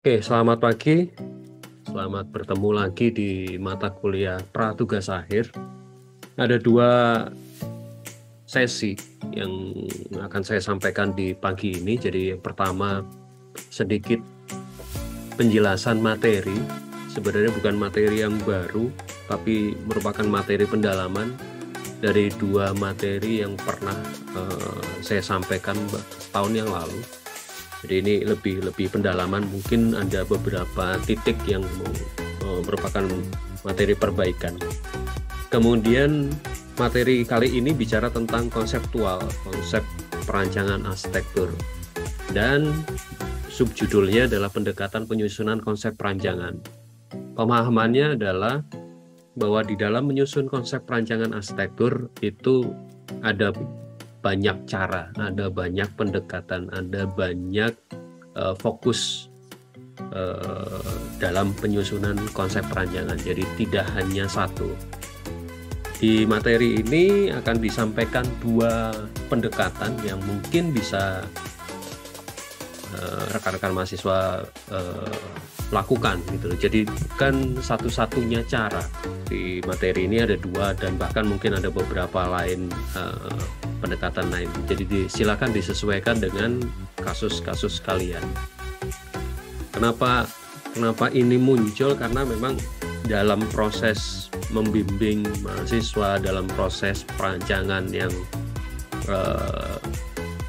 Oke, selamat pagi. Selamat bertemu lagi di mata kuliah Pratugas Akhir. Ada dua sesi yang akan saya sampaikan di pagi ini. Jadi yang pertama sedikit penjelasan materi. Sebenarnya bukan materi yang baru, tapi merupakan materi pendalaman dari dua materi yang pernah saya sampaikan tahun yang lalu. Jadi ini lebih pendalaman, mungkin ada beberapa titik yang merupakan materi perbaikan. Kemudian materi kali ini bicara tentang konseptual, konsep perancangan arsitektur. Dan subjudulnya adalah pendekatan penyusunan konsep perancangan. Pemahamannya adalah bahwa di dalam menyusun konsep perancangan arsitektur itu ada banyak cara, ada banyak pendekatan, ada banyak fokus dalam penyusunan konsep perancangan. Jadi tidak hanya satu. Di materi ini akan disampaikan dua pendekatan yang mungkin bisa rekan-rekan mahasiswa lakukan gitu. Jadi bukan satu-satunya cara. Di materi ini ada dua dan bahkan mungkin ada beberapa lain pendekatan lain. Jadi silakan disesuaikan dengan kasus-kasus kalian. Kenapa ini muncul? Karena memang dalam proses membimbing mahasiswa, dalam proses perancangan yang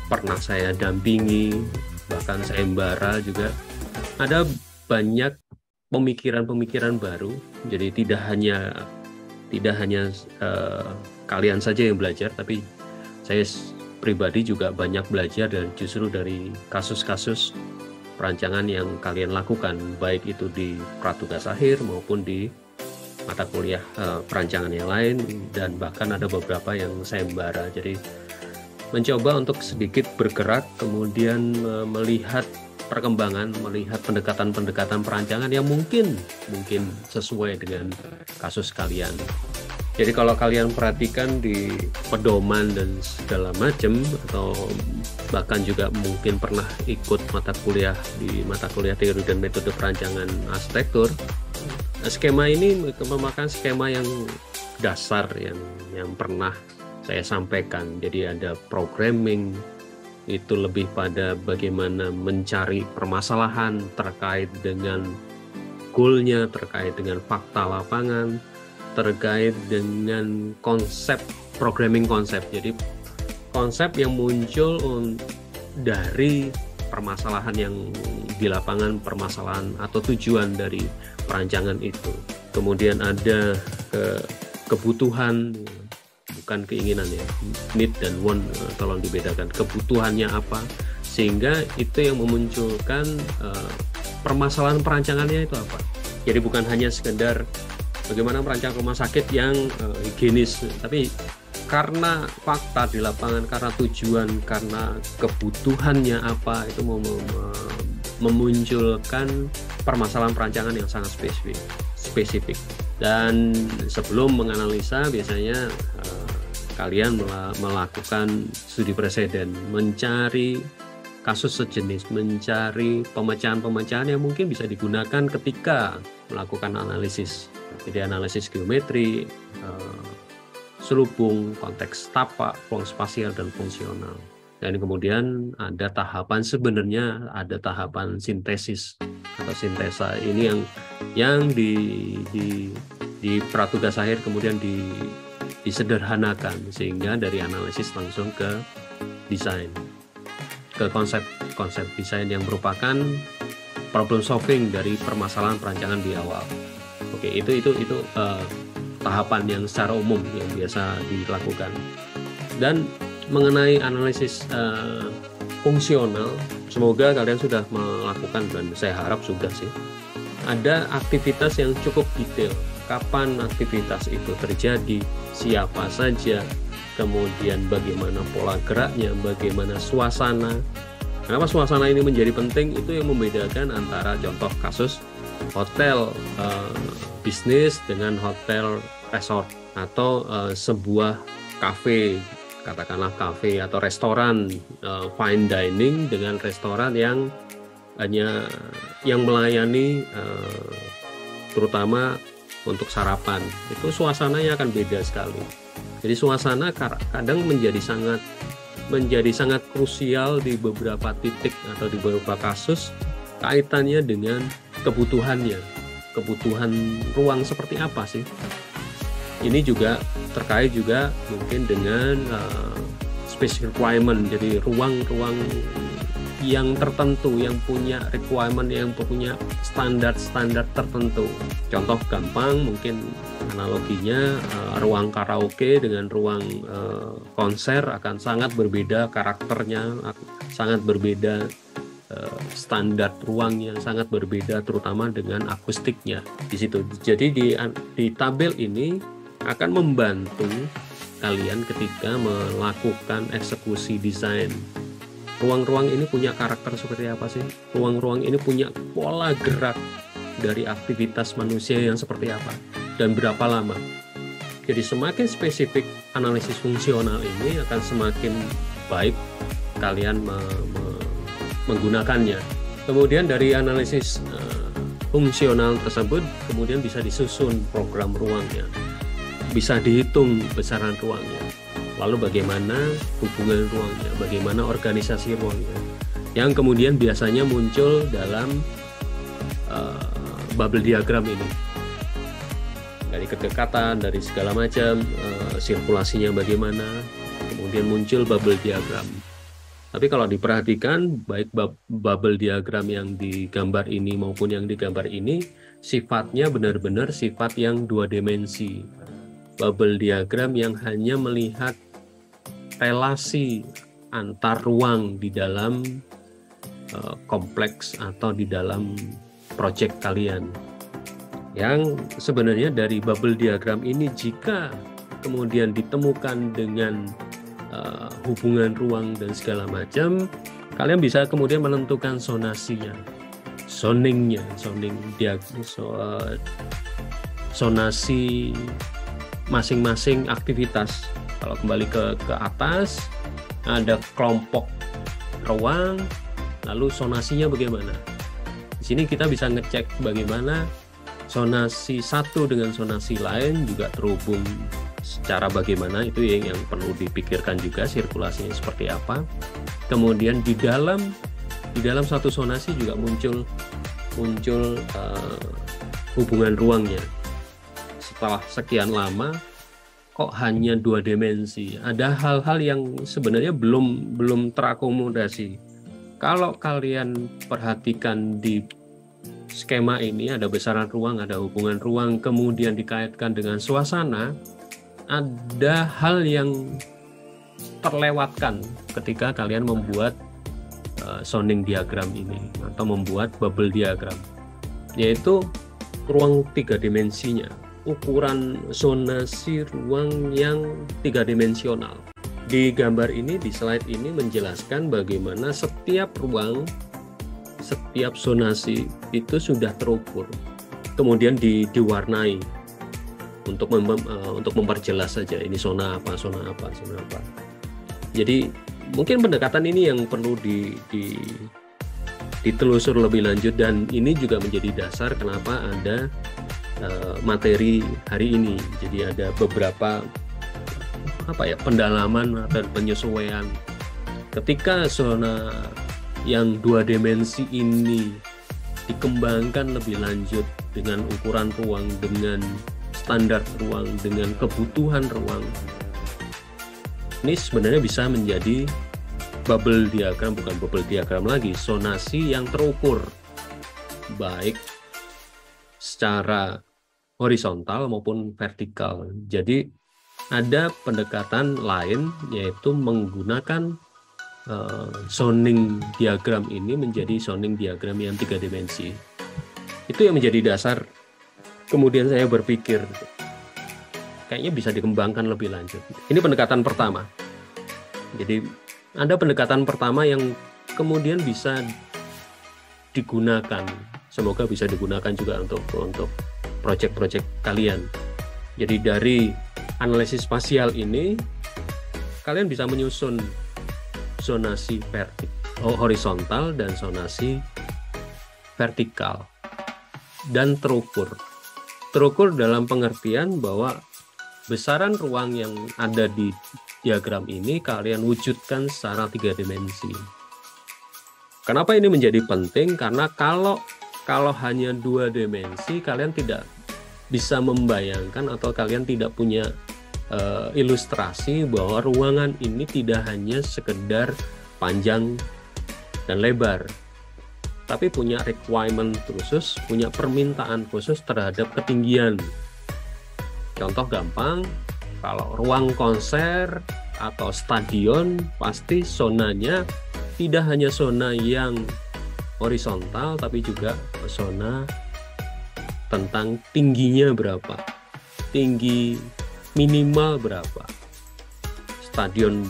pernah saya dampingi, bahkan sayembara juga, ada banyak pemikiran-pemikiran baru. Jadi tidak hanya kalian saja yang belajar, tapi saya pribadi juga banyak belajar dan justru dari kasus-kasus perancangan yang kalian lakukan, baik itu di Pratugas Akhir maupun di mata kuliah perancangan yang lain, dan bahkan ada beberapa yang sayembara. Jadi mencoba untuk sedikit bergerak, kemudian melihat perkembangan, melihat pendekatan-pendekatan perancangan yang mungkin sesuai dengan kasus kalian. Jadi kalau kalian perhatikan di pedoman dan segala macam, atau bahkan juga mungkin pernah ikut mata kuliah di mata kuliah teori dan metode perancangan arsitektur, skema ini merupakan skema yang dasar yang pernah saya sampaikan. Jadi ada programming, itu lebih pada bagaimana mencari permasalahan terkait dengan goalnya, terkait dengan fakta lapangan, terkait dengan konsep, programming konsep. Jadi konsep yang muncul dari permasalahan yang di lapangan, permasalahan atau tujuan dari perancangan itu. Kemudian ada kebutuhan, bukan keinginan ya, need dan want, tolong dibedakan. Kebutuhannya apa, sehingga itu yang memunculkan permasalahan perancangannya itu apa. Jadi bukan hanya sekedar bagaimana merancang rumah sakit yang higienis, tapi karena fakta di lapangan, karena tujuan, karena kebutuhannya apa, itu memunculkan permasalahan perancangan yang sangat spesifik. Dan sebelum menganalisa, biasanya kalian melakukan studi preseden, mencari kasus sejenis, mencari pemecahan-pemecahan yang mungkin bisa digunakan ketika melakukan analisis. Jadi analisis geometri, selubung, konteks tapak, ruang spasial, dan fungsional. Dan kemudian ada tahapan, sebenarnya ada tahapan sintesis atau sintesa. Ini yang di Pratugas Akhir kemudian disederhanakan, sehingga dari analisis langsung ke desain, ke konsep desain yang merupakan problem solving dari permasalahan perancangan di awal. Oke, itu tahapan yang secara umum yang biasa dilakukan. Dan mengenai analisis fungsional, semoga kalian sudah melakukan, dan saya harap sudah sih. Ada aktivitas yang cukup detail. Kapan aktivitas itu terjadi, siapa saja, kemudian bagaimana pola geraknya, bagaimana suasana. Kenapa suasana ini menjadi penting? Itu yang membedakan antara contoh kasus hotel bisnis dengan hotel resort, atau sebuah kafe, katakanlah kafe atau restoran fine dining dengan restoran yang hanya yang melayani terutama untuk sarapan, itu suasananya akan beda sekali. Jadi suasana kadang menjadi sangat krusial di beberapa titik atau di beberapa kasus, kaitannya dengan kebutuhan ruang seperti apa sih. Ini juga terkait juga mungkin dengan space requirement, jadi ruang-ruang yang tertentu, yang punya requirement, yang punya standar tertentu. Contoh gampang mungkin analoginya ruang karaoke dengan ruang konser akan sangat berbeda karakternya, sangat berbeda standar ruangnya, sangat berbeda terutama dengan akustiknya di situ. Jadi di tabel ini akan membantu kalian ketika melakukan eksekusi desain. Ruang-ruang ini punya karakter seperti apa sih? Ruang-ruang ini punya pola gerak dari aktivitas manusia yang seperti apa dan berapa lama. Jadi semakin spesifik analisis fungsional ini akan semakin baik kalian menggunakannya. Kemudian dari analisis fungsional tersebut kemudian bisa disusun program ruangnya, bisa dihitung besaran ruangnya, lalu bagaimana hubungan ruangnya, bagaimana organisasi ruangnya, yang kemudian biasanya muncul dalam bubble diagram ini. Dari kedekatan, dari segala macam, sirkulasinya bagaimana, kemudian muncul bubble diagram. Tapi kalau diperhatikan, baik bubble diagram yang digambar ini maupun yang digambar ini, sifatnya benar-benar sifat yang dua dimensi. Bubble diagram yang hanya melihat relasi antar ruang di dalam kompleks atau di dalam proyek kalian. Yang sebenarnya dari bubble diagram ini, jika kemudian ditemukan dengan hubungan ruang dan segala macam, kalian bisa kemudian menentukan zonasinya, zonasi masing-masing aktivitas. Kalau kembali ke atas, ada kelompok ruang, lalu zonasinya bagaimana. Di sini kita bisa ngecek bagaimana zonasi satu dengan zonasi lain juga terhubung secara bagaimana, itu yang perlu dipikirkan juga, sirkulasinya seperti apa. Kemudian di dalam satu zonasi juga muncul hubungan ruangnya. Setelah sekian lama kok hanya dua dimensi, ada hal-hal yang sebenarnya belum terakomodasi. Kalau kalian perhatikan di skema ini, ada besaran ruang, ada hubungan ruang, kemudian dikaitkan dengan suasana, ada hal yang terlewatkan ketika kalian membuat zoning diagram ini atau membuat bubble diagram, yaitu ruang tiga dimensinya, ukuran zonasi ruang yang tiga dimensional. Di gambar ini, di slide ini menjelaskan bagaimana setiap ruang, setiap zonasi itu sudah terukur, kemudian diwarnai untuk memperjelas saja ini zona apa. Jadi mungkin pendekatan ini yang perlu ditelusur lebih lanjut, dan ini juga menjadi dasar kenapa ada materi hari ini. Jadi ada beberapa pendalaman dan penyesuaian ketika zona yang dua dimensi ini dikembangkan lebih lanjut dengan ukuran ruang, dengan standar ruang, dengan kebutuhan ruang. Ini sebenarnya bisa menjadi bubble diagram, bukan bubble diagram lagi, zonasi yang terukur baik secara horizontal maupun vertikal. Jadi ada pendekatan lain, yaitu menggunakan zoning diagram ini menjadi zoning diagram yang tiga dimensi. Itu yang menjadi dasar. Kemudian saya berpikir kayaknya bisa dikembangkan lebih lanjut. Ini pendekatan pertama. Jadi ada pendekatan pertama yang kemudian bisa digunakan. Semoga bisa digunakan juga untuk proyek-proyek kalian. Jadi dari analisis spasial ini kalian bisa menyusun zonasi horizontal dan zonasi vertikal dan terukur. Terukur dalam pengertian bahwa besaran ruang yang ada di diagram ini kalian wujudkan secara 3 dimensi. Kenapa ini menjadi penting? Karena kalau hanya 2 dimensi, kalian tidak bisa membayangkan atau kalian tidak punya ilustrasi bahwa ruangan ini tidak hanya sekedar panjang dan lebar, tapi punya requirement khusus, punya permintaan khusus terhadap ketinggian. Contoh gampang, kalau ruang konser atau stadion, pasti zonanya tidak hanya zona yang horizontal, tapi juga zona tentang tingginya berapa, tinggi minimal berapa. Stadion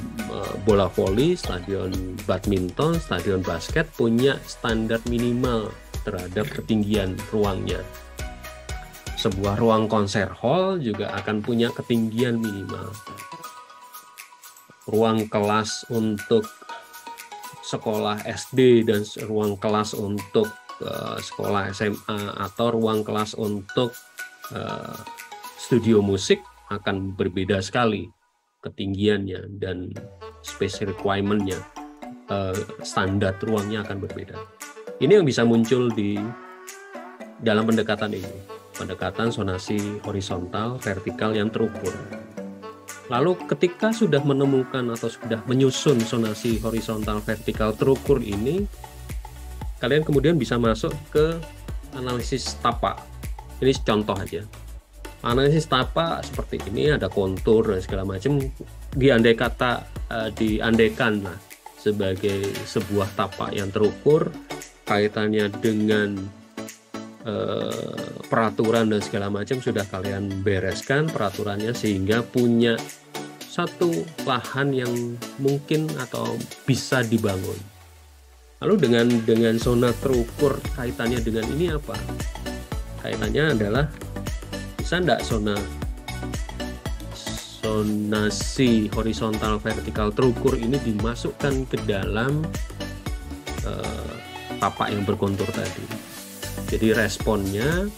bola voli, stadion badminton, stadion basket punya standar minimal terhadap ketinggian ruangnya. Sebuah ruang konser hall juga akan punya ketinggian minimal. Ruang kelas untuk sekolah SD dan ruang kelas untuk sekolah SMA atau ruang kelas untuk studio musik akan berbeda sekali ketinggiannya dan space requirement-nya, standar ruangnya akan berbeda. Ini yang bisa muncul di dalam pendekatan ini. Pendekatan zonasi horizontal, vertikal yang terukur. Lalu ketika sudah menemukan atau sudah menyusun zonasi horizontal, vertikal, terukur ini, kalian kemudian bisa masuk ke analisis tapak. Ini contoh aja. Analisis tapak seperti ini, ada kontur dan segala macam, diandaikan lah sebagai sebuah tapak yang terukur, kaitannya dengan peraturan dan segala macam sudah kalian bereskan peraturannya sehingga punya satu lahan yang mungkin atau bisa dibangun. Lalu dengan zona terukur kaitannya dengan ini apa? Kaitannya adalah bisa enggak zonasi horizontal, vertikal, terukur ini dimasukkan ke dalam tapak yang berkontur tadi. Jadi responnya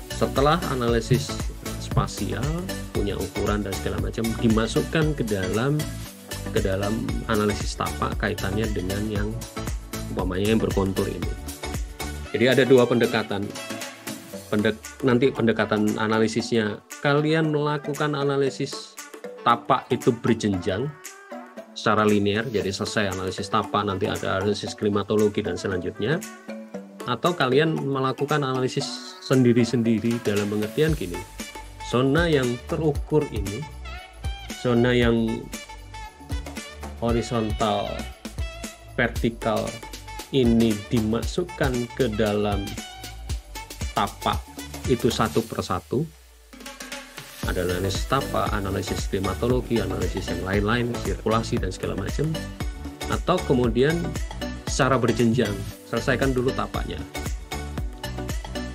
setelah analisis spasial, punya ukuran dan segala macam, dimasukkan ke dalam analisis tapak kaitannya dengan yang umpamanya yang berkontur ini. Jadi ada 2 pendekatan. Nanti pendekatan analisisnya, kalian melakukan analisis tapak itu berjenjang secara linear, jadi selesai analisis tapak, nanti ada analisis klimatologi dan selanjutnya. Atau kalian melakukan analisis sendiri-sendiri dalam pengertian gini, zona yang terukur ini, zona yang horizontal, vertikal ini dimasukkan ke dalam tapak itu satu persatu. Ada analisis tapak, analisis klimatologi, analisis yang lain-lain, sirkulasi dan segala macam. Atau kemudian secara berjenjang, selesaikan dulu tapaknya,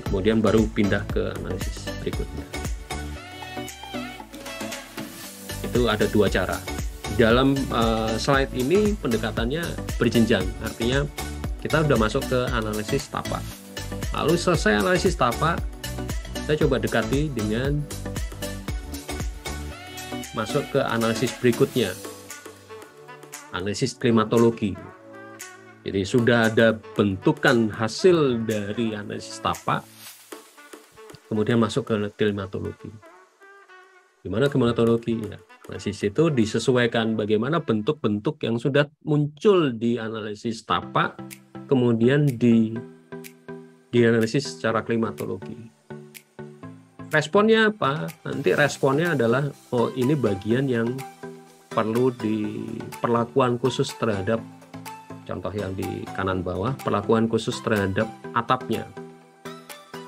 kemudian baru pindah ke analisis berikutnya. Itu ada 2 cara. Dalam slide ini pendekatannya berjenjang, artinya kita sudah masuk ke analisis tapak. Lalu selesai analisis tapak, saya coba dekati dengan masuk ke analisis berikutnya, analisis klimatologi. Jadi sudah ada bentukan hasil dari analisis tapak, kemudian masuk ke klimatologi. Gimana klimatologi? Ya, analisis itu disesuaikan bagaimana bentuk-bentuk yang sudah muncul di analisis tapak, kemudian dianalisis secara klimatologi. Responnya apa? Nanti responnya adalah, oh ini bagian yang perlu diperlakuan khusus terhadap, contoh yang di kanan bawah, perlakuan khusus terhadap atapnya.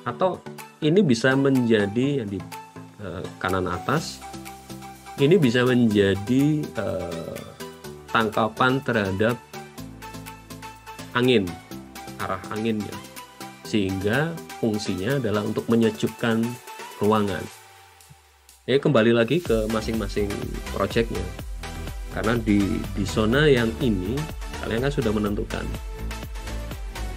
Atau ini bisa menjadi yang di kanan atas, ini bisa menjadi tangkapan terhadap angin, arah anginnya, sehingga fungsinya adalah untuk menyejukkan ruangan. Ya, kembali lagi ke masing-masing proyeknya, karena di zona yang ini kalian kan sudah menentukan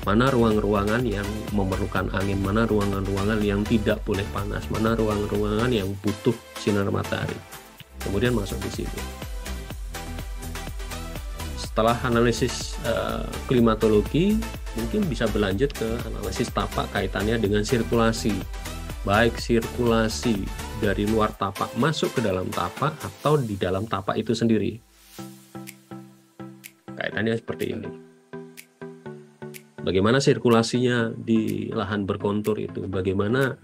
Mana ruang-ruangan yang memerlukan angin, mana ruangan-ruangan yang tidak boleh panas, mana ruangan-ruangan yang butuh sinar matahari. Kemudian masuk di sini. Setelah analisis klimatologi, mungkin bisa berlanjut ke analisis tapak kaitannya dengan sirkulasi. Baik sirkulasi dari luar tapak masuk ke dalam tapak atau di dalam tapak itu sendiri. Kaitannya seperti ini. Bagaimana sirkulasinya di lahan berkontur itu, bagaimana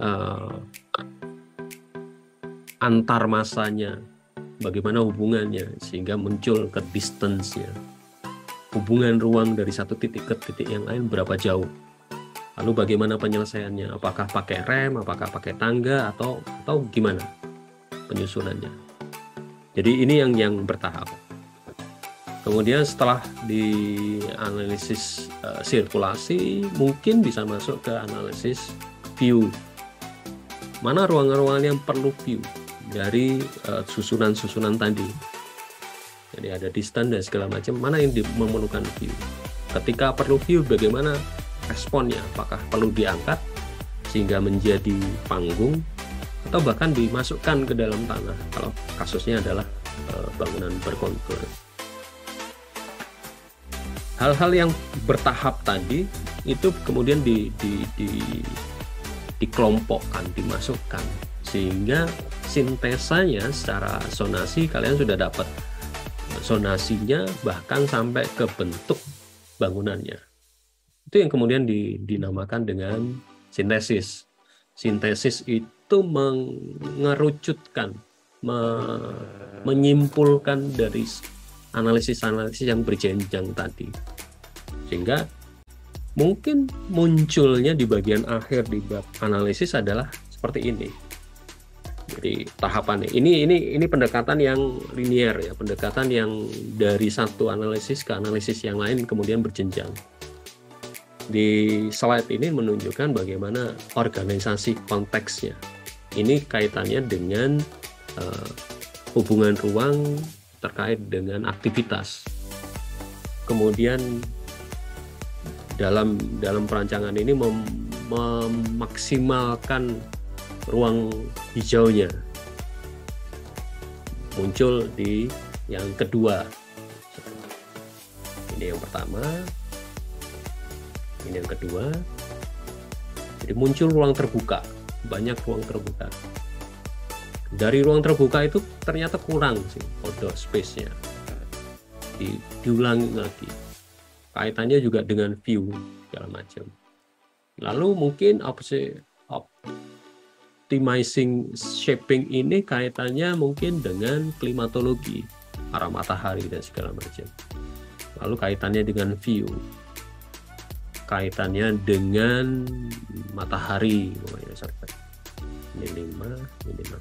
antar masanya, bagaimana hubungannya sehingga muncul ke distance-nya. Hubungan ruang dari satu titik ke titik yang lain berapa jauh. Lalu bagaimana penyelesaiannya? Apakah pakai rem, apakah pakai tangga atau gimana penyusunannya? Jadi ini yang bertahap. Kemudian setelah dianalisis sirkulasi, mungkin bisa masuk ke analisis view. Mana ruangan-ruangan yang perlu view dari susunan-susunan tadi. Jadi ada distance dan segala macam, mana yang memerlukan view. Ketika perlu view, bagaimana responnya? Apakah perlu diangkat sehingga menjadi panggung, atau bahkan dimasukkan ke dalam tanah kalau kasusnya adalah bangunan berkontur. Hal-hal yang bertahap tadi itu kemudian dikelompokkan, dimasukkan, sehingga sintesanya secara zonasi kalian sudah dapat zonasinya bahkan sampai ke bentuk bangunannya. Itu yang kemudian dinamakan dengan sintesis. Sintesis itu mengerucutkan, menyimpulkan dari analisis-analisis yang berjenjang tadi, sehingga mungkin munculnya di bagian akhir di bab analisis adalah seperti ini. Jadi tahapannya ini pendekatan yang linier ya, pendekatan yang dari satu analisis ke analisis yang lain kemudian berjenjang. Di slide ini menunjukkan bagaimana organisasi konteksnya. Ini kaitannya dengan hubungan ruang terkait dengan aktivitas. Kemudian dalam perancangan ini memaksimalkan ruang hijaunya. Muncul di yang kedua. Ini yang pertama. Ini yang kedua. Jadi muncul ruang terbuka, banyak ruang terbuka. Dari ruang terbuka itu ternyata kurang sih outdoor space-nya. Diulangi lagi. Kaitannya juga dengan view segala macam. Lalu mungkin optimizing shaping ini kaitannya mungkin dengan klimatologi, arah matahari dan segala macam. Lalu kaitannya dengan view. Kaitannya dengan matahari, ini 5, ini 6.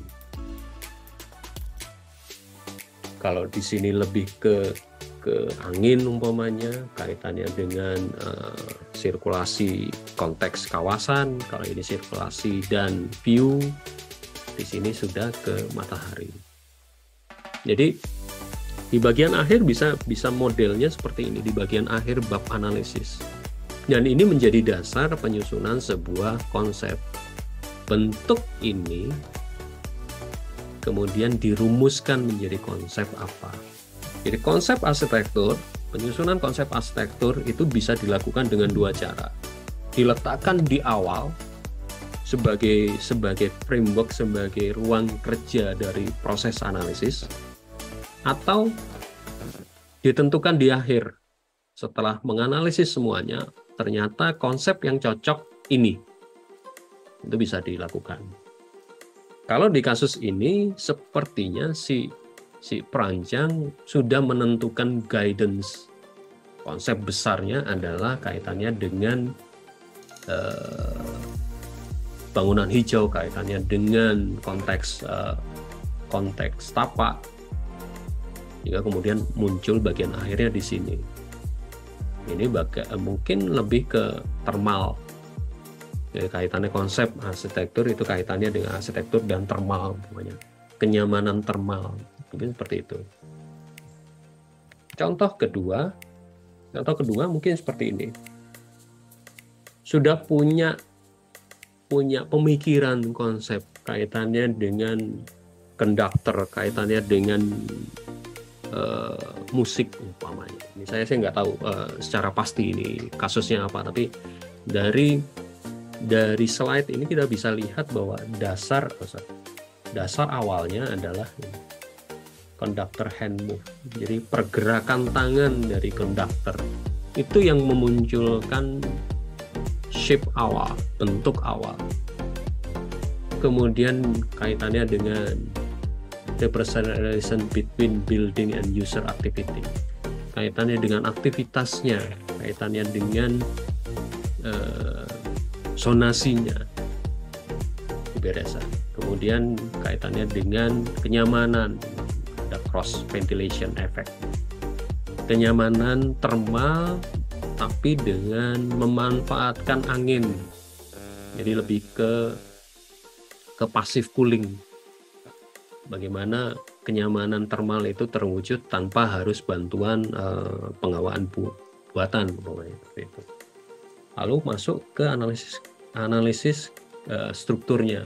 Kalau di sini lebih ke angin umpamanya, kaitannya dengan sirkulasi konteks kawasan. Kalau ini sirkulasi dan view, di sini sudah ke matahari. Jadi di bagian akhir bisa modelnya seperti ini, di bagian akhir bab analisis. Dan ini menjadi dasar penyusunan sebuah konsep. Bentuk ini kemudian dirumuskan menjadi konsep apa. Jadi konsep arsitektur, penyusunan konsep arsitektur itu bisa dilakukan dengan dua cara. Diletakkan di awal sebagai framework, sebagai ruang kerja dari proses analisis, atau ditentukan di akhir. Setelah menganalisis semuanya, ternyata konsep yang cocok ini. Itu bisa dilakukan. Kalau di kasus ini sepertinya si perancang sudah menentukan guidance. Konsep besarnya adalah kaitannya dengan bangunan hijau, kaitannya dengan konteks tapak. Jika kemudian muncul bagian akhirnya di sini. Ini mungkin lebih ke thermal. Jadi kaitannya konsep arsitektur itu kaitannya dengan arsitektur dan thermal, kenyamanan thermal, mungkin seperti itu. Contoh kedua mungkin seperti ini. sudah punya pemikiran konsep kaitannya dengan konduktor, kaitannya dengan musik umpamanya. Ini saya nggak tahu secara pasti ini kasusnya apa, tapi dari slide ini kita bisa lihat bahwa dasar awalnya adalah konduktor hand move. Jadi pergerakan tangan dari konduktor itu yang memunculkan shape awal, bentuk awal. Kemudian kaitannya dengan representation between building and user activity, kaitannya dengan aktivitasnya, kaitannya dengan sonasinya, beresan. Kemudian kaitannya dengan kenyamanan, ada cross ventilation effect, kenyamanan thermal tapi dengan memanfaatkan angin, jadi lebih ke passive cooling. Bagaimana kenyamanan thermal itu terwujud tanpa harus bantuan pengawaan buatan, seperti itu. Lalu masuk ke analisis strukturnya.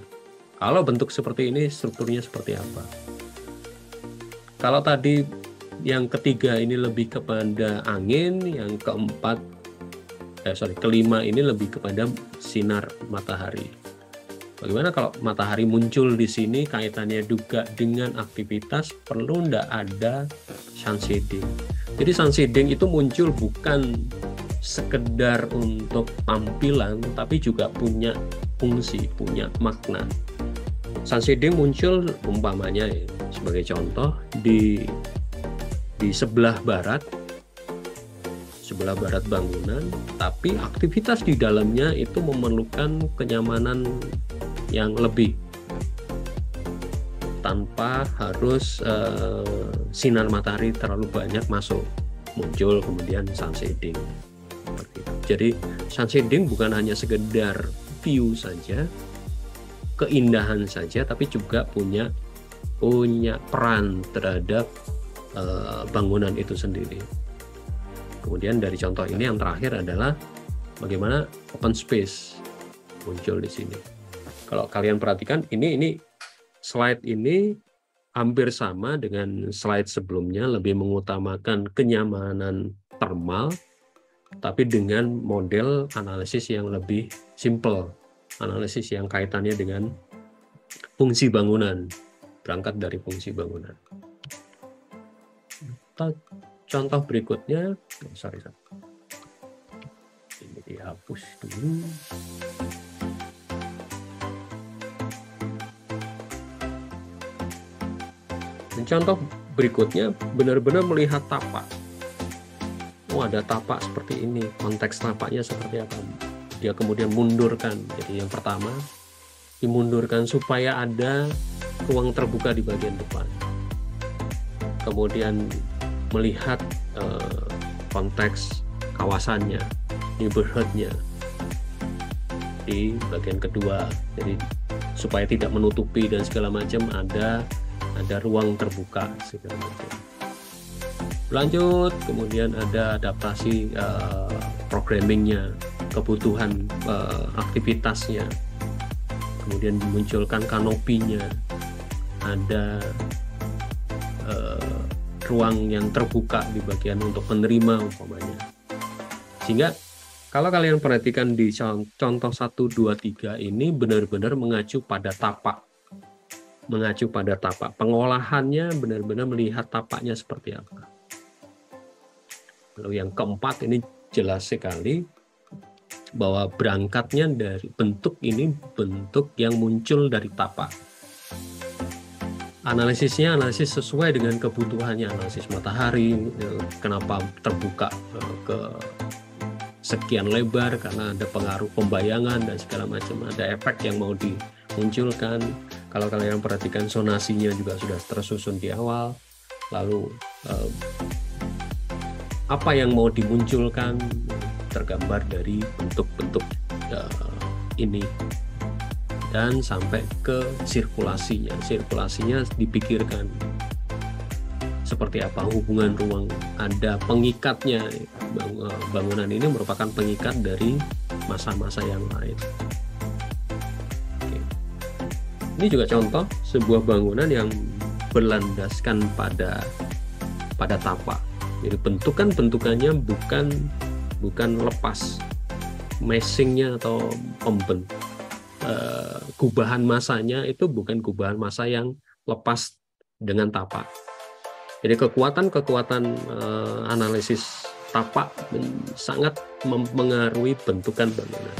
Kalau bentuk seperti ini, strukturnya seperti apa? Kalau tadi yang ketiga ini lebih kepada angin, yang kelima ini lebih kepada sinar matahari. Bagaimana kalau matahari muncul di sini, kaitannya juga dengan aktivitas, perlu ndak ada sun shading. Jadi sun shading itu muncul bukan sekedar untuk tampilan, tapi juga punya fungsi, punya makna. Sun shading muncul umpamanya ya, sebagai contoh di sebelah barat bangunan, tapi aktivitas di dalamnya itu memerlukan kenyamanan yang lebih tanpa harus sinar matahari terlalu banyak masuk, muncul kemudian sun shading. Jadi sun shading bukan hanya sekedar view saja, keindahan saja, tapi juga punya peran terhadap bangunan itu sendiri. Kemudian dari contoh ini yang terakhir adalah bagaimana open space muncul di sini. Kalau kalian perhatikan ini slide ini hampir sama dengan slide sebelumnya, lebih mengutamakan kenyamanan thermal tapi dengan model analisis yang lebih simple, analisis yang kaitannya dengan fungsi bangunan, berangkat dari fungsi bangunan. Contoh berikutnya, ini dihapus dulu. Contoh berikutnya benar-benar melihat tapak. Oh, ada tapak seperti ini, konteks tapaknya seperti apa? Dia kemudian mundurkan. Jadi yang pertama dimundurkan supaya ada ruang terbuka di bagian depan. Kemudian melihat konteks kawasannya, neighborhood-nya di bagian kedua. Jadi supaya tidak menutupi dan segala macam, ada ruang terbuka segala macam. Lanjut, kemudian ada adaptasi programmingnya, kebutuhan aktivitasnya, kemudian dimunculkan kanopinya, ada ruang yang terbuka di bagian untuk penerima umpamanya. Sehingga kalau kalian perhatikan di contoh 1, 2, 3 ini benar-benar mengacu pada tapak. Pengolahannya benar-benar melihat tapaknya seperti apa. Lalu yang keempat ini jelas sekali bahwa berangkatnya dari bentuk ini, bentuk yang muncul dari tapak. Analisisnya analisis sesuai dengan kebutuhannya, analisis matahari, kenapa terbuka ke sekian lebar, karena ada pengaruh pembayangan dan segala macam, ada efek yang mau dimunculkan. Kalau kalian perhatikan sonasinya juga sudah tersusun di awal, lalu apa yang mau dimunculkan tergambar dari bentuk-bentuk ini, dan sampai ke sirkulasinya dipikirkan seperti apa hubungan ruang, ada pengikatnya. Bangunan ini merupakan pengikat dari masa-masa yang lain. Oke. Ini juga contoh sebuah bangunan yang berlandaskan pada tapak. Jadi bentukannya bukan lepas, meshingnya atau gubahan masanya itu bukan gubahan masa yang lepas dengan tapak. Jadi kekuatan analisis tapak sangat mempengaruhi bentukan bangunan.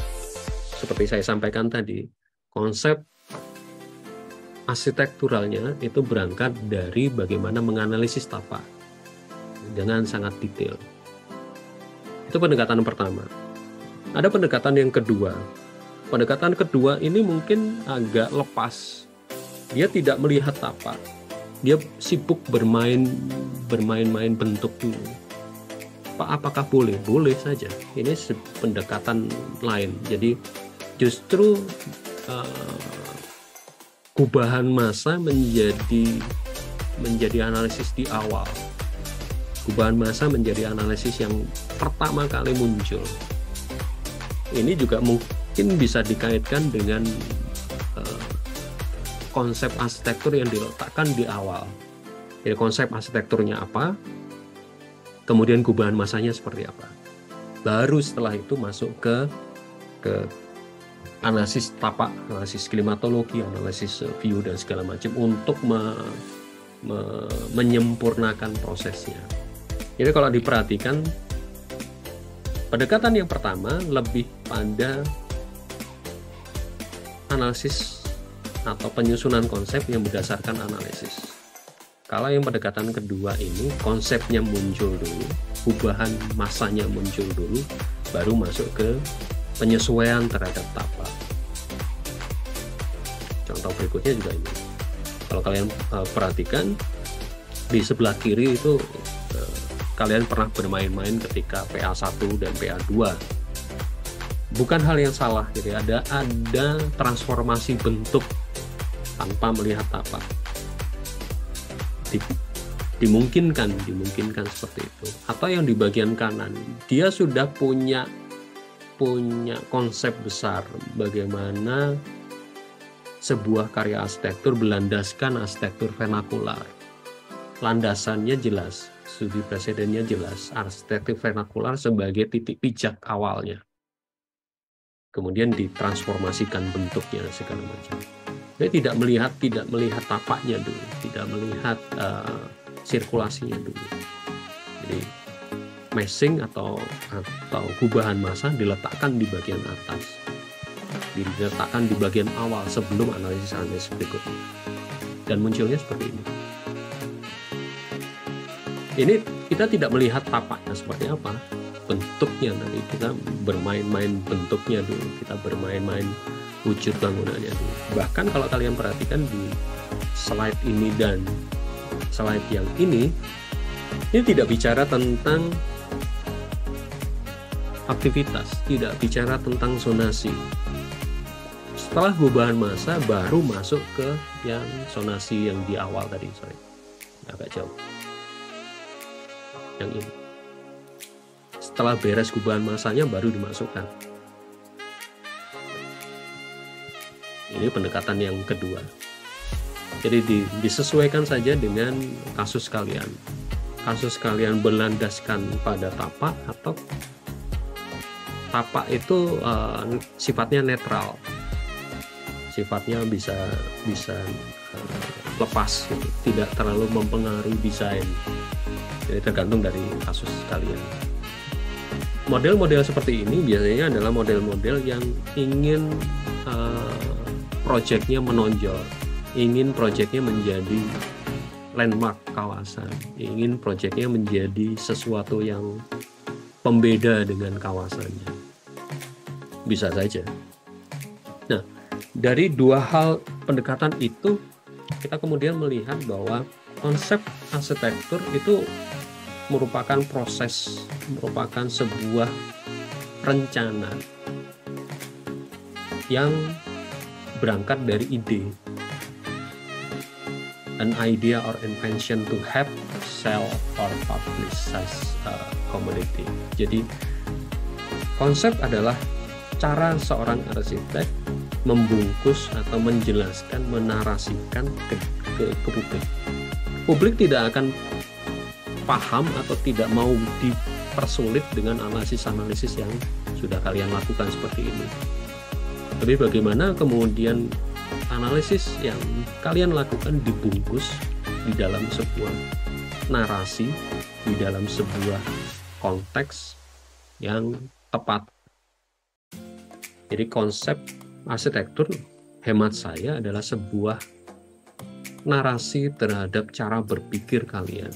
Seperti saya sampaikan tadi, konsep arsitekturalnya itu berangkat dari bagaimana menganalisis tapak dengan sangat detail. Itu pendekatan pertama. Ada pendekatan yang kedua. Pendekatan kedua ini mungkin agak lepas. Dia tidak melihat tapak. Dia sibuk bermain-main bentuk dulu. Apakah boleh? Boleh saja. Ini pendekatan lain. Jadi justru gubahan massa menjadi analisis di awal. Gubahan massa menjadi analisis yang pertama kali muncul. Ini juga mungkin bisa dikaitkan dengan konsep arsitektur yang diletakkan di awal. Jadi konsep arsitekturnya apa, kemudian gubahan massanya seperti apa. Baru setelah itu masuk ke analisis tapak, analisis klimatologi, analisis view dan segala macam untuk menyempurnakan prosesnya. Jadi kalau diperhatikan, pendekatan yang pertama lebih pada analisis atau penyusunan konsep yang berdasarkan analisis. Kalau yang pendekatan kedua ini konsepnya muncul dulu, gubahan massanya muncul dulu, baru masuk ke penyesuaian terhadap tapak. Contoh berikutnya juga ini. Kalau kalian perhatikan di sebelah kiri itu kalian pernah bermain-main ketika PA1 dan PA2. Bukan hal yang salah, jadi ada transformasi bentuk tanpa melihat tapak. Dimungkinkan seperti itu. Atau yang di bagian kanan, dia sudah punya konsep besar bagaimana sebuah karya arsitektur berlandaskan arsitektur vernakular. Landasannya jelas, studi presidennya jelas, arsitektur vernakular sebagai titik pijak awalnya. Kemudian ditransformasikan bentuknya segala macam. Dia tidak melihat tapaknya dulu, tidak melihat sirkulasinya dulu. Jadi meshing atau gubahan massa diletakkan di bagian atas, diletakkan di bagian awal sebelum analisis berikutnya, dan munculnya seperti ini. Ini kita tidak melihat tapaknya seperti apa, bentuknya nanti kita bermain-main bentuknya dulu, kita bermain-main wujud bangunannya dulu. Bahkan kalau kalian perhatikan di slide ini dan slide yang ini tidak bicara tentang aktivitas, tidak bicara tentang zonasi. Setelah gubahan massa baru masuk ke yang zonasi yang di awal tadi, agak jauh. Yang ini. Setelah beres gubahan massanya baru dimasukkan. Ini pendekatan yang kedua. Jadi disesuaikan saja dengan kasus kalian. Kasus kalian berlandaskan pada tapak atau tapak itu sifatnya netral. Sifatnya bisa lepas, gitu. Tidak terlalu mempengaruhi desain. Jadi tergantung dari kasus kalian. Model-model seperti ini biasanya adalah model-model yang ingin proyeknya menonjol, ingin proyeknya menjadi landmark kawasan, ingin proyeknya menjadi sesuatu yang pembeda dengan kawasannya. Bisa saja. Nah, dari dua hal pendekatan itu, kita kemudian melihat bahwa konsep arsitektur itu merupakan proses, merupakan sebuah rencana yang berangkat dari ide. An idea or invention to have, sell, or publicize a commodity. Jadi konsep adalah cara seorang arsitek membungkus atau menjelaskan, menarasikan ke publik. Publik tidak akan paham atau tidak mau dipersulit dengan analisis-analisis yang sudah kalian lakukan seperti ini. Tapi bagaimana kemudian analisis yang kalian lakukan dibungkus di dalam sebuah narasi, di dalam sebuah konteks yang tepat. Jadi konsep arsitektur hemat saya adalah sebuah narasi terhadap cara berpikir kalian.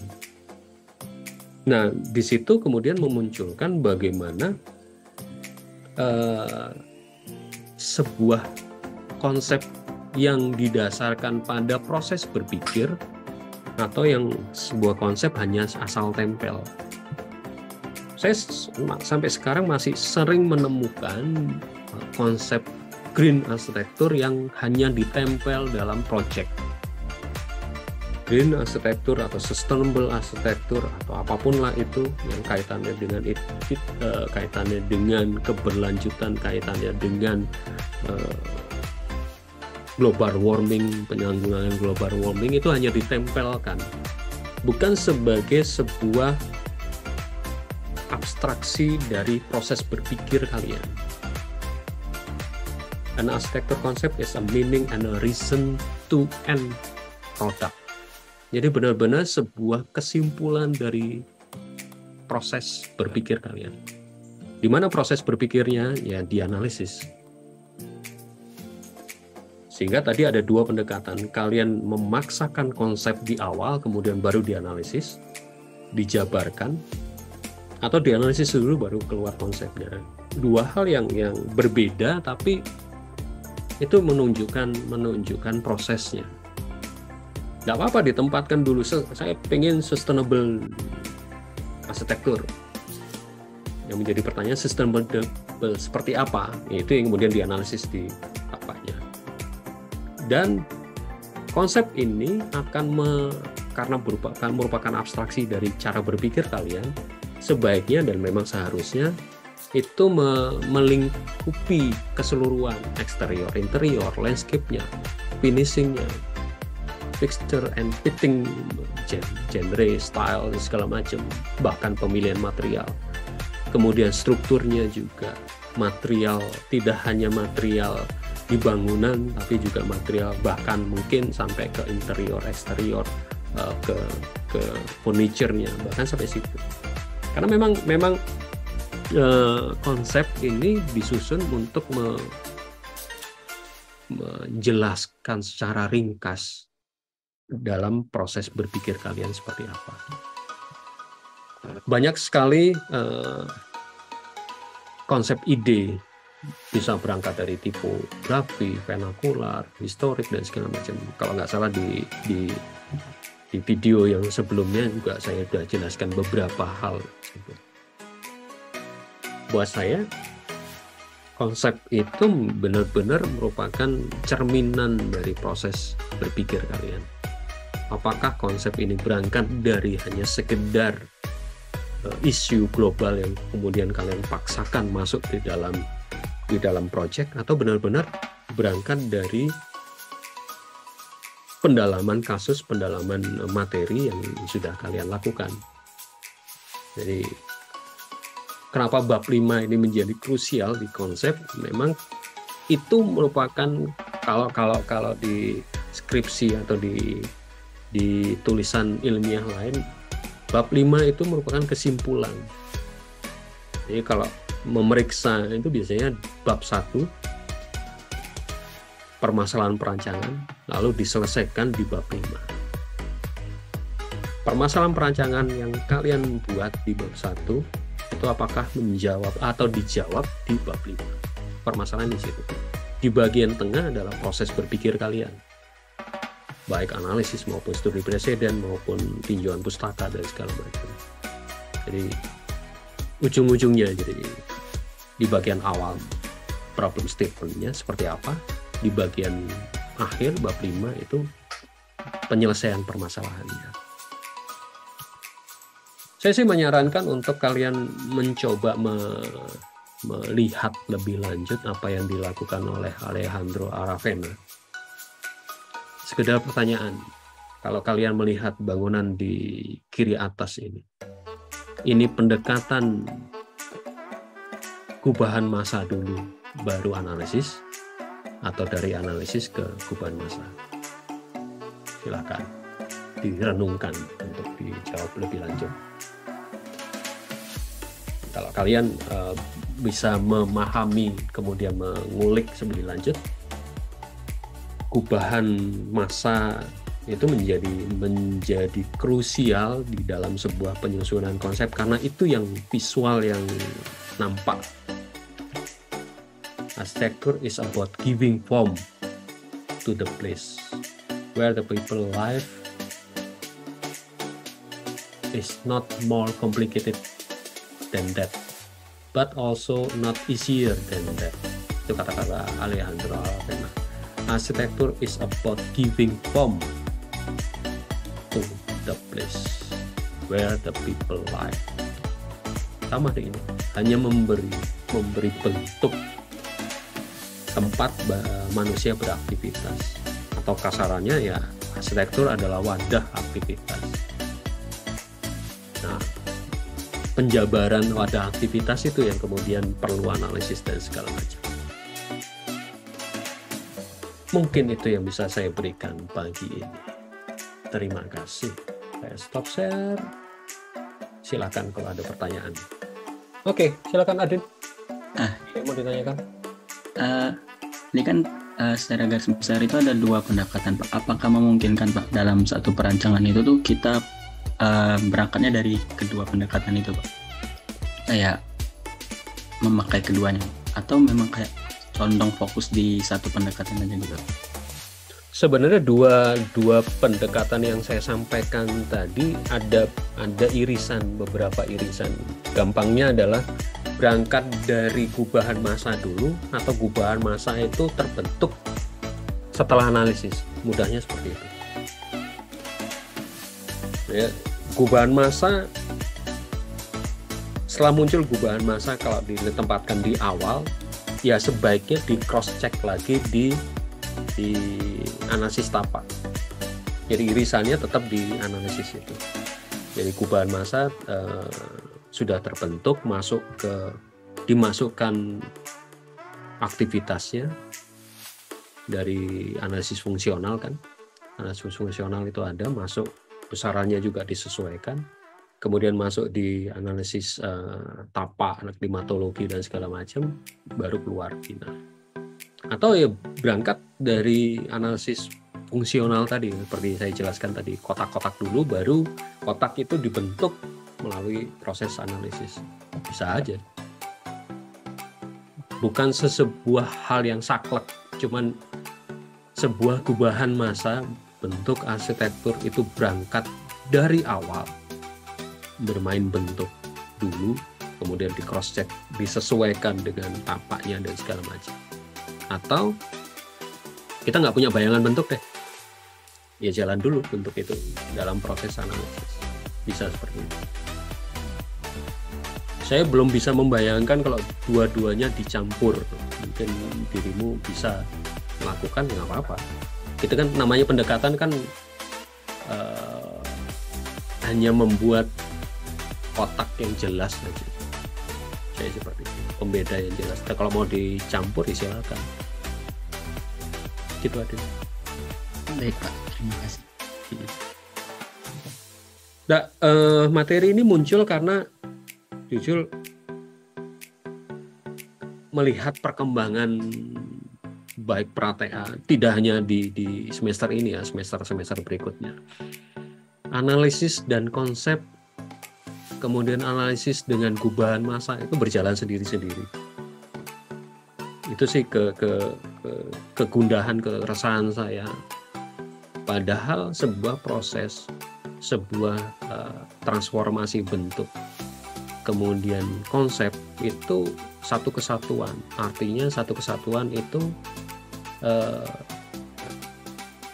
Nah, di situ kemudian memunculkan bagaimana sebuah konsep yang didasarkan pada proses berpikir atau yang sebuah konsep hanya asal tempel. Saya sampai sekarang masih sering menemukan konsep green arsitektur yang hanya ditempel dalam project. Green arsitektur atau sustainable arsitektur atau apapun lah itu yang kaitannya dengan kaitannya dengan keberlanjutan, kaitannya dengan global warming, penanggulangan global warming itu hanya ditempelkan, bukan sebagai sebuah abstraksi dari proses berpikir kalian. An architecture concept is a meaning and a reason to end product. Jadi benar-benar sebuah kesimpulan dari proses berpikir kalian. Di mana proses berpikirnya? Ya dianalisis. Sehingga tadi ada dua pendekatan. Kalian memaksakan konsep di awal, kemudian baru dianalisis, dijabarkan, atau dianalisis dulu baru keluar konsepnya. Dua hal yang berbeda, tapi itu menunjukkan prosesnya. Nggak apa-apa ditempatkan dulu. Saya pengen sustainable arsitektur. Yang menjadi pertanyaan sustainable seperti apa? Itu yang kemudian dianalisis di apanya. Dan konsep ini akan karena merupakan abstraksi dari cara berpikir kalian, sebaiknya dan memang seharusnya itu melingkupi keseluruhan eksterior, interior, landscape-nya, finishing-nya, fixture and fitting, genre, style, segala macam, bahkan pemilihan material. Kemudian strukturnya juga, material, tidak hanya material di bangunan, tapi juga material bahkan mungkin sampai ke interior, eksterior, ke furniture-nya, bahkan sampai situ. Karena memang konsep ini disusun untuk menjelaskan secara ringkas dalam proses berpikir kalian seperti apa. Banyak sekali konsep ide, bisa berangkat dari tipografi, vernakular, historik, dan segala macam. Kalau nggak salah di video yang sebelumnya juga saya sudah jelaskan beberapa hal. Buat saya, konsep itu benar-benar merupakan cerminan dari proses berpikir kalian. Apakah konsep ini berangkat dari hanya sekedar isu global yang kemudian kalian paksakan masuk di dalam project, atau benar-benar berangkat dari pendalaman kasus, pendalaman materi yang sudah kalian lakukan. Jadi kenapa bab 5 ini menjadi krusial di konsep? Memang itu merupakan kalau di skripsi atau di tulisan ilmiah lain, bab 5 itu merupakan kesimpulan. Jadi kalau memeriksa itu biasanya bab 1 permasalahan perancangan, lalu diselesaikan di bab 5. Permasalahan perancangan yang kalian buat di bab 1 itu apakah menjawab atau dijawab di bab 5. Permasalahan di situ. Di bagian tengah adalah proses berpikir kalian, baik analisis maupun studi preseden maupun tinjauan pustaka dan segala macam. Jadi ujung-ujungnya, jadi di bagian awal problem statement-nya seperti apa, di bagian akhir bab 5 itu penyelesaian permasalahannya. Saya sih menyarankan untuk kalian mencoba melihat lebih lanjut apa yang dilakukan oleh Alejandro Aravena. Sekedar pertanyaan, kalau kalian melihat bangunan di kiri atas ini pendekatan gubahan massa dulu baru analisis, atau dari analisis ke gubahan massa? Silakan direnungkan untuk dijawab lebih lanjut. Kalau kalian bisa memahami kemudian mengulik lebih lanjut, gubahan massa itu menjadi krusial di dalam sebuah penyusunan konsep, karena itu yang visual yang nampak. Architecture is about giving form to the place where the people live. Is not more complicated than that, but also not easier than that. Itu kata-kata Alejandro Aravena. Architecture is about giving form to the place where the people live. Sama dengan ini, hanya memberi bentuk tempat manusia beraktivitas, atau kasarannya ya arsitektur adalah wadah aktivitas. Nah, penjabaran wadah aktivitas itu yang kemudian perlu analisis dan segala macam. Mungkin itu yang bisa saya berikan pagi ini. Terima kasih. Saya stop share. Silakan kalau ada pertanyaan. Oke, silakan Adin. Yang mau ditanyakan? Ini kan secara garis besar itu ada dua pendekatan, Pak. Apakah memungkinkan, Pak, dalam satu perancangan itu tuh kita berangkatnya dari kedua pendekatan itu, Pak? Kayak memakai keduanya, atau memang kayak condong fokus di satu pendekatan aja gitu? Sebenarnya dua pendekatan yang saya sampaikan tadi ada beberapa irisan. Gampangnya adalah berangkat dari gubahan massa dulu, atau gubahan massa itu terbentuk setelah analisis. Mudahnya seperti itu. Ya, gubahan massa, setelah muncul gubahan massa, kalau ditempatkan di awal, ya sebaiknya di cross check lagi di analisis tapak. Jadi irisannya tetap di analisis itu. Jadi gubahan massa sudah terbentuk, dimasukkan aktivitasnya dari analisis fungsional kan. Analisis fungsional itu ada, masuk besarannya juga disesuaikan. Kemudian masuk di analisis tapak, klimatologi dan segala macam, baru keluar final. Atau ya berangkat dari analisis fungsional tadi, seperti saya jelaskan tadi, kotak-kotak dulu, baru kotak itu dibentuk melalui proses analisis. Bisa aja. Bukan sebuah hal yang saklek, cuman sebuah gubahan massa bentuk arsitektur itu berangkat dari awal, bermain bentuk dulu, kemudian di cross check, disesuaikan dengan tapaknya dan segala macam. Atau kita nggak punya bayangan bentuk deh, ya jalan dulu bentuk itu dalam proses analisis. Bisa seperti itu. Saya belum bisa membayangkan kalau dua-duanya dicampur. Mungkin dirimu bisa melakukan, nggak apa-apa. Itu kan namanya pendekatan kan, hanya membuat kotak yang jelas saja. Saya seperti itu, pembeda yang jelas. Nah, kalau mau dicampur ya silakan. Gitu aja. Baik, Pak, terima kasih. Nah, materi ini muncul karena jujur melihat perkembangan baik pra-TA, tidak hanya di semester ini ya, semester berikutnya. Analisis dan konsep, kemudian analisis dengan gubahan massa itu berjalan sendiri-sendiri. Itu sih kegundahan, keresahan saya. Padahal sebuah proses, sebuah transformasi bentuk, kemudian konsep itu satu kesatuan. Artinya satu kesatuan itu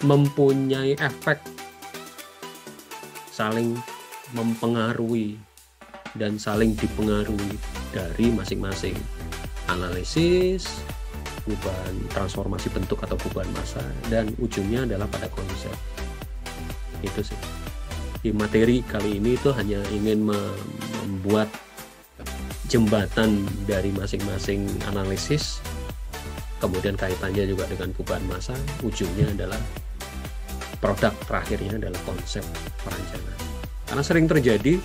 mempunyai efek saling mempengaruhi dan saling dipengaruhi dari masing-masing. analisis, perubahan transformasi bentuk atau perubahan massa, dan ujungnya adalah pada konsep. Itu sih. Di materi kali ini itu hanya ingin membuat jembatan dari masing-masing analisis, kemudian kaitannya juga dengan perubahan massa, ujungnya adalah produk terakhirnya adalah konsep perancangan. Karena sering terjadi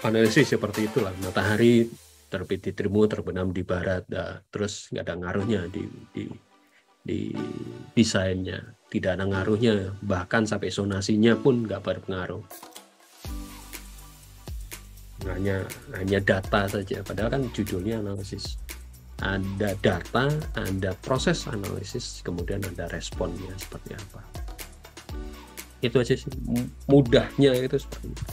analisis seperti itulah, matahari terbit di timur, terbenam di barat, terus nggak ada ngaruhnya di desainnya, tidak ada ngaruhnya, bahkan sampai zonasinya pun nggak berpengaruh. Hanya data saja, padahal kan judulnya analisis. Ada data, ada proses analisis, kemudian ada responnya seperti apa. Itu aja sih, mudahnya itu seperti itu.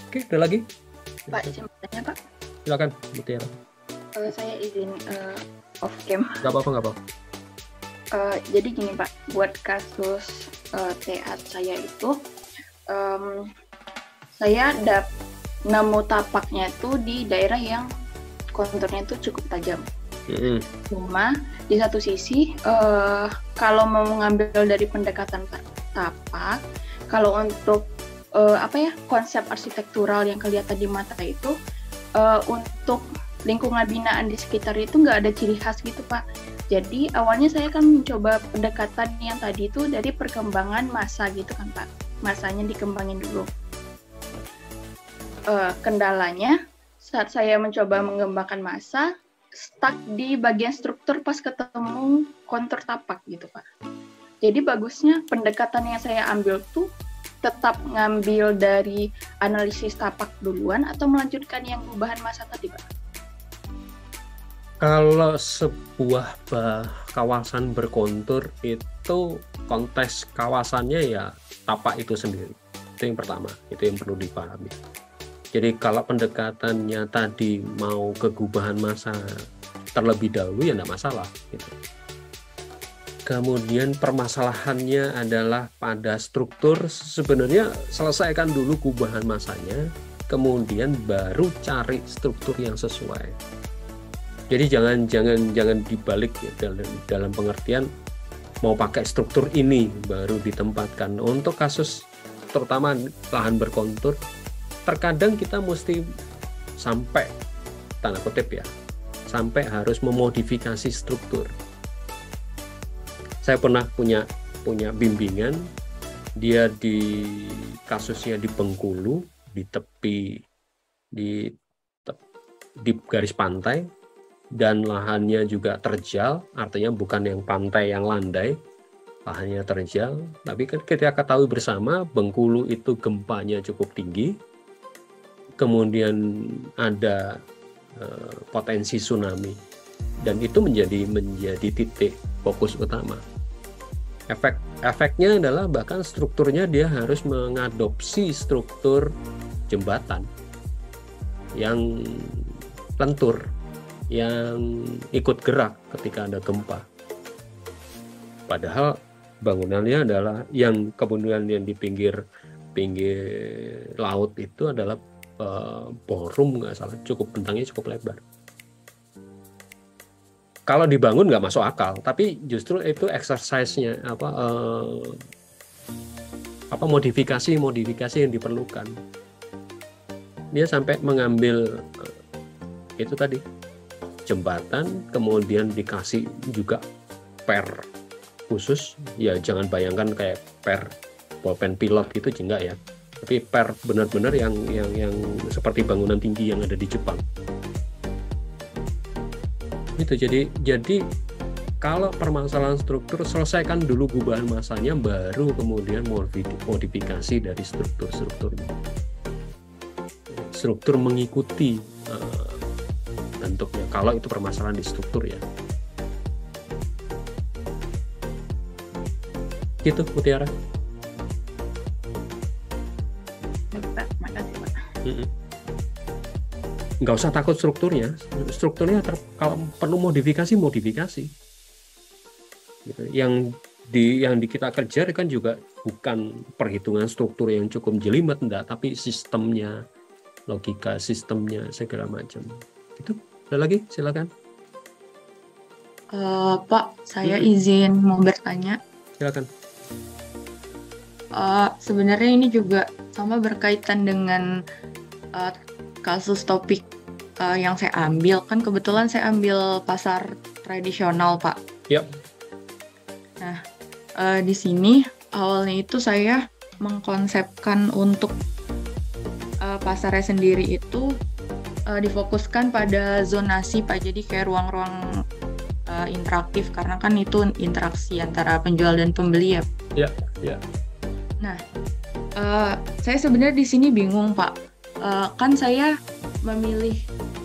Oke, ada lagi? Pak, izin bertanya, Pak. Silakan, Mutiara. Saya izin off cam. Gak apa-apa. Jadi gini, Pak, buat kasus teat saya itu, saya nemu tapaknya itu di daerah yang konturnya itu cukup tajam. Cuma di satu sisi, kalau mau mengambil dari pendekatan tapak, kalau untuk konsep arsitektural yang kelihatan di mata itu, untuk lingkungan binaan di sekitar itu nggak ada ciri khas gitu, Pak. Jadi awalnya saya kan mencoba pendekatan yang tadi itu dari perkembangan massa gitu kan, Pak. Massanya dikembangin dulu. Kendalanya saat saya mencoba mengembangkan massa, stuck di bagian struktur pas ketemu kontur tapak gitu, Pak. Jadi bagusnya pendekatan yang saya ambil tuh tetap ngambil dari analisis tapak duluan atau melanjutkan yang perubahan massa tadi, Pak? Kalau sebuah kawasan berkontur itu konteks kawasannya ya tapak itu sendiri. Itu yang pertama, itu yang perlu dipahami. Jadi kalau pendekatannya tadi mau kegubahan massa terlebih dahulu ya enggak masalah gitu. Kemudian permasalahannya adalah pada struktur, sebenarnya selesaikan dulu gubahan massanya, kemudian baru cari struktur yang sesuai. Jadi jangan dibalik ya, dalam pengertian mau pakai struktur ini baru ditempatkan. Untuk kasus terutama lahan berkontur, terkadang kita mesti sampai tanda kutip ya, sampai harus memodifikasi struktur. Saya pernah punya bimbingan, dia di kasusnya di Bengkulu, di tepi di garis pantai, dan lahannya juga terjal, artinya bukan yang pantai yang landai, lahannya terjal. Tapi kan kita ketahui bersama Bengkulu itu gempanya cukup tinggi, kemudian ada potensi tsunami, dan itu menjadi titik fokus utama. Efeknya adalah bahkan strukturnya dia harus mengadopsi struktur jembatan yang lentur, yang ikut gerak ketika ada gempa. Padahal bangunannya adalah yang kemudian yang di pinggir laut itu adalah ballroom nggak salah, bentangnya cukup lebar. Kalau dibangun nggak masuk akal, tapi justru itu exercise-nya modifikasi yang diperlukan. Dia sampai mengambil itu tadi jembatan, kemudian dikasih juga per khusus, ya jangan bayangkan kayak per bolpen pilot gitu, enggak ya, tapi per benar-benar yang seperti bangunan tinggi yang ada di Jepang. Itu jadi kalau permasalahan struktur, selesaikan dulu gubahan massanya, baru kemudian modifikasi dari strukturnya. Struktur mengikuti bentuknya, kalau itu permasalahan di struktur ya. Gitu, Mutiara. Pak, makasih, Pak. Nggak usah takut strukturnya kalau perlu modifikasi. Gitu. Yang kita kejar kan juga bukan perhitungan struktur yang cukup jelimet, enggak, tapi sistemnya, logika sistemnya segala macam. Itu Ada lagi? Silakan. Pak, saya izin mau bertanya. Silakan. Sebenarnya ini juga sama berkaitan dengan kasus topik yang saya ambil. Kan kebetulan saya ambil pasar tradisional, Pak. Yap. Nah, di sini awalnya itu saya mengkonsepkan untuk pasarnya sendiri itu difokuskan pada zonasi, Pak. Jadi kayak ruang-ruang interaktif, karena kan itu interaksi antara penjual dan pembeli ya. Ya, ya. Nah, saya sebenarnya di sini bingung, Pak. Kan saya memilih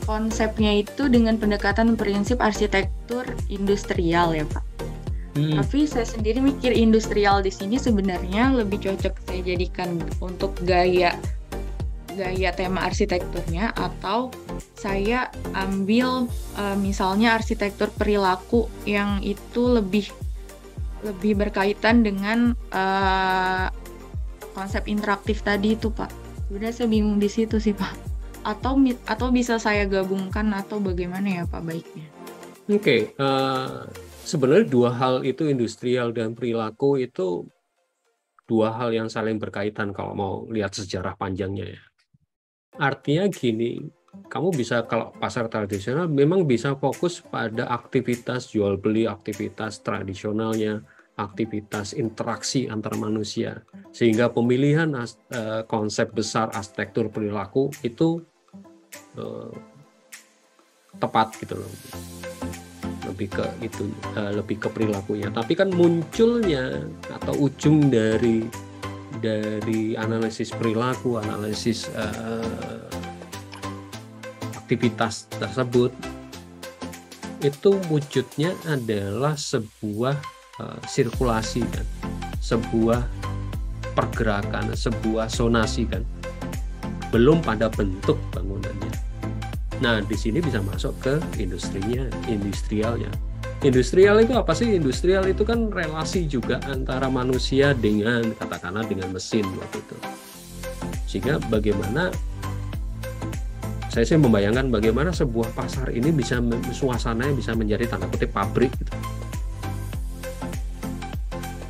konsepnya itu dengan pendekatan prinsip arsitektur industrial ya, Pak. Tapi saya sendiri mikir industrial di sini sebenarnya lebih cocok saya jadikan untuk gaya tema arsitekturnya, atau saya ambil misalnya arsitektur perilaku yang itu lebih berkaitan dengan konsep interaktif tadi itu, Pak. Sebenarnya saya bingung di situ sih, Pak. Atau bisa saya gabungkan atau bagaimana ya, Pak, baiknya? Oke, sebenarnya dua hal itu, industrial dan perilaku, itu dua hal yang saling berkaitan kalau mau lihat sejarah panjangnya ya. Artinya gini, kamu bisa, kalau pasar tradisional memang bisa fokus pada aktivitas jual beli, aktivitas tradisionalnya, aktivitas interaksi antar manusia, sehingga pemilihan konsep besar arsitektur perilaku itu tepat gitu loh, lebih ke itu, lebih ke perilakunya. Tapi kan munculnya atau ujung dari analisis perilaku, analisis aktivitas tersebut, itu wujudnya adalah sebuah sirkulasi kan, sebuah pergerakan, sebuah zonasi kan, belum pada bentuk bangunannya. Nah, di sini bisa masuk ke industrialnya. Industrial itu apa sih? Industrial itu kan relasi juga antara manusia dengan, katakanlah, dengan mesin waktu itu. Sehingga bagaimana, saya sih membayangkan bagaimana sebuah pasar ini bisa, suasananya bisa menjadi tanda kutip pabrik gitu.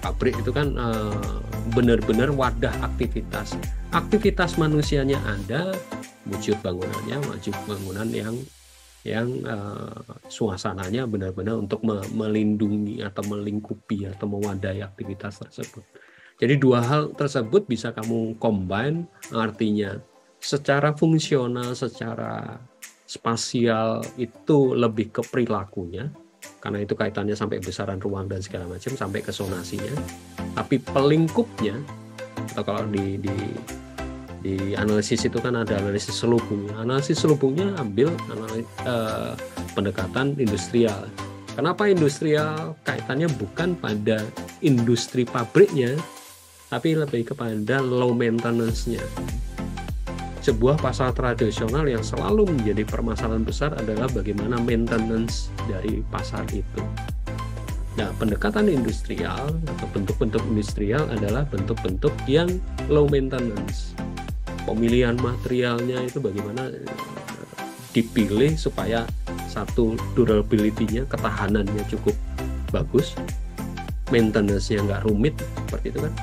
Pabrik itu kan benar-benar wadah aktivitas. Aktivitas manusianya ada, wujud bangunannya, wujud bangunan yang suasananya benar-benar untuk melindungi atau melingkupi atau mewadahi aktivitas tersebut. Jadi dua hal tersebut bisa kamu combine, artinya secara fungsional, secara spasial itu lebih ke perilakunya, karena itu kaitannya sampai besaran ruang dan segala macam, sampai ke zonasinya. Tapi pelingkupnya, atau kalau di analisis itu kan ada analisis selubungnya. Analisis selubungnya ambil pendekatan industrial. Kenapa industrial? Kaitannya bukan pada industri pabriknya, tapi lebih kepada low maintenance-nya. Sebuah pasar tradisional yang selalu menjadi permasalahan besar adalah bagaimana maintenance dari pasar itu. Nah, pendekatan industrial atau bentuk-bentuk industrial adalah bentuk-bentuk yang low maintenance. Pemilihan materialnya itu bagaimana dipilih supaya satu, durability-nya, ketahanannya cukup bagus, maintenance-nya nggak rumit, seperti itu kan.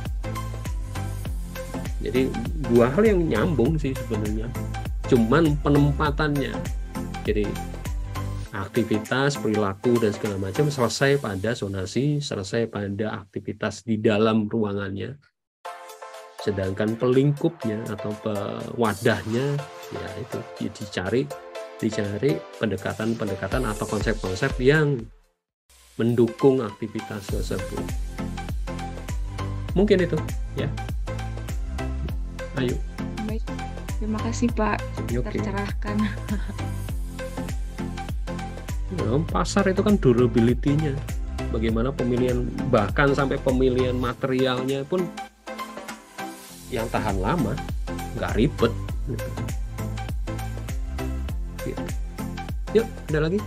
Jadi dua hal yang nyambung sih sebenarnya, cuman penempatannya. Jadi aktivitas, perilaku dan segala macam selesai pada zonasi, selesai pada aktivitas di dalam ruangannya. Sedangkan pelingkupnya atau wadahnya ya itu dicari pendekatan atau konsep-konsep yang mendukung aktivitas tersebut. Mungkin itu ya. Ayo. Baik, terima kasih Pak, tercerahkan. Pasar itu kan durability-nya, bagaimana pemilihan, bahkan sampai pemilihan materialnya pun yang tahan lama, nggak ribet. Gitu. Yuk, ada lagi?